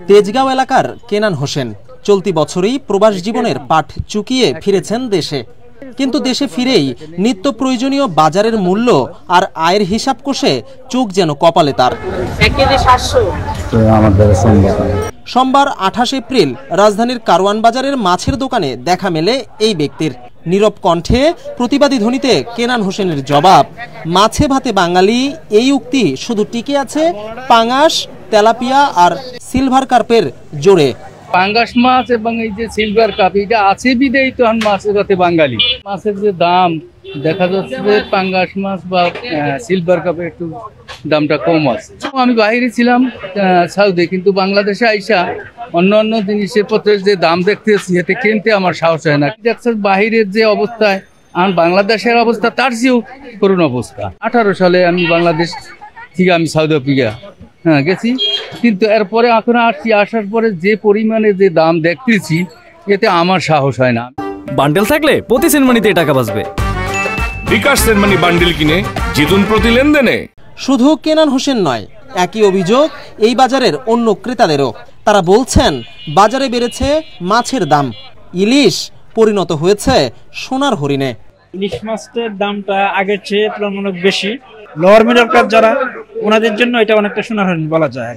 তেজগাঁও এলাকার কেনান হোসেন চলতি বছরই প্রবাস জীবনের পাঠ চুকিয়ে ফিরেছেন দেশে, কিন্তু দেশে ফিরেই নিত্য প্রয়োজনীয় বাজারের মূল্য আর আয়ের হিসাব কষে চোখ যেন কপালে তার। সোমবার 28 এপ্রিল রাজধানীর কারওয়ান বাজারের মাছের দোকানে দেখা মেলে এই ব্যক্তির। নীরব কণ্ঠে প্রতিবাদী ধ্বনিতে কেনান হোসেনের জবাব, মাছে ভাতে বাঙালি এই উক্তি শুধু টিকে আছে পাঙাশ, তেলাপিয়া আর সিলভার কার্পের জোরে। পাঙ্গাস মাছ এবং এই যে সিলভার কাপ এটা আছে বিদেই তো মাছের ভাতে বাঙালি। মাছের যে দাম দেখা যাচ্ছে যে পাঙ্গাস মাছ বা সিলভার কাপে একটু দামটা কম আছে। আমি বাইরে ছিলাম সাউথে, কিন্তু বাংলাদেশে আইসা অন্য জিনিসের পত্রের যে দাম দেখতেছি এতে কিনতে আমার সাহস হয় না। দেখছেন বাহিরের যে অবস্থায় আর বাংলাদেশের অবস্থা তার চেয়েও করুণ অবস্থা। 18 সালে আমি বাংলাদেশ থেকে আমি সাউথ আফ্রিকা গেছি, কিন্তু এরপরে এখন আসার পরে যে পরিমাণে যে দাম দেখতেছি এতে আমার সাহস হয় না। বান্ডেল থাকলে প্রতি সেনমানিতে টাকা বাঁচবে। বিকাশ সেনমানি বান্ডেল কিনে জিতুন প্রতি লেনদেনে। শুধু কেনান হোসেন নয়, একই অভিযোগ এই বাজারের অন্য ক্রেতাদেরও। তারা বলছেন বাজারে বেড়েছে মাছের দাম, ইলিশ পরিণত হয়েছে সোনার হরিণে। ইলিশ মাছের দামটা আগের চেয়ে তুলনামূলক বেশি। লোয়ার মিডল ক্লাস যারা, ওনাদের জন্য এটা অনেকটা সোনার হরিণ বলা যায়।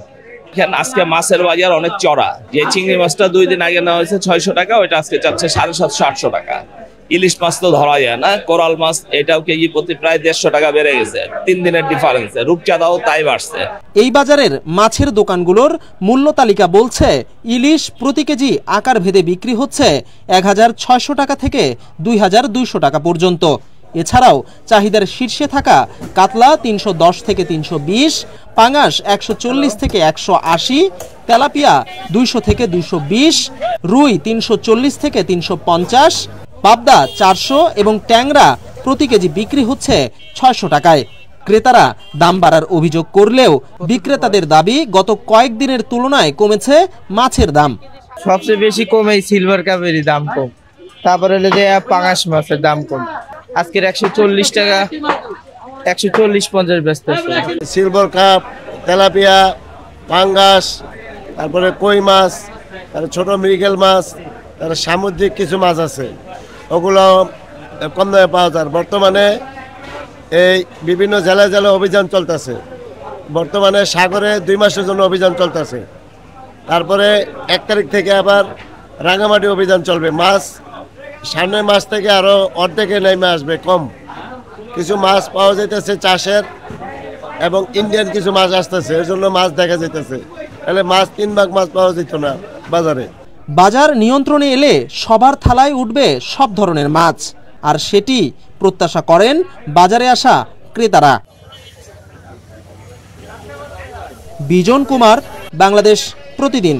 আজকে মাছের বাজার অনেক চড়া। যে চিংড়ি মাছটা 2 দিন আগে নেওয়া হয়েছে 600 টাকা, ওইটা আজকে যাচ্ছে 750-800 টাকা। ইলিশ মাছ তো ধরা যায় না, কোরাল মাছ এটাও কেজি প্রতি প্রায় 150 টাকা বেড়ে গেছে। 3 দিনের ডিফারেন্সে রূপচাঁদাও তাই বাড়ছে। এই বাজারের মাছের দোকানগুলোর মূল্য তালিকা বলছে ইলিশ প্রতি কেজি আকার ভেদে বিক্রি হচ্ছে 1600 টাকা থেকে 2200 টাকা পর্যন্ত। এছাড়াও চাহিদার শীর্ষে থাকা কাতলা 310 থেকে 320, পাঙাশ 140 থেকে 180, তেলাপিয়া 200 থেকে 220, রুই 340 থেকে 350, পাবদা 400 এবং ট্যাংরা প্রতি কেজি বিক্রি হচ্ছে 600 টাকায়। ক্রেতারা দাম বাড়ার অভিযোগ করলেও বিক্রেতাদের দাবি গত কয়েকদিনের তুলনায় কমেছে মাছের দাম। সবচেয়ে বেশি কমে সিলভার কাপেরই দাম কম, তারপরে হলো যে পাঙাশ মাছের দাম কম। আজকের 140 টাকা 140-50 ব্যস্ত আছে। সিলভার কাপ, তেলাপিয়া, পাঙ্গাস, তারপরে কই মাছ, তার ছোট মৃগেল মাছ, তার সামুদ্রিক কিছু মাছ আছে, ওগুলো কম দামে পাওয়া যায়। বর্তমানে এই বিভিন্ন জেলায় জেলায় অভিযান চলতেছে। বর্তমানে সাগরে 2 মাসের জন্য অভিযান চলতেছে। তারপরে 1 তারিখ থেকে আবার রাঙামাটি অভিযান চলবে। মাছ সামনে মাছ থেকে আরো অর্ধেকে নেমে আসবে, কম কিছু মাছ পাওয়া যাইতেছে চাষের, এবং ইন্ডিয়ান কিছু মাছ আসতেছে, এর জন্য মাছ দেখা যাইতেছে। তাহলে মাছ 3 ভাগ মাছ পাওয়া যেত না বাজারে। বাজার নিয়ন্ত্রণে এলে সবার থালায় উঠবে সব ধরনের মাছ, আর সেটি প্রত্যাশা করেন বাজারে আসা ক্রেতারা। বিজন কুমার, বাংলাদেশ প্রতিদিন।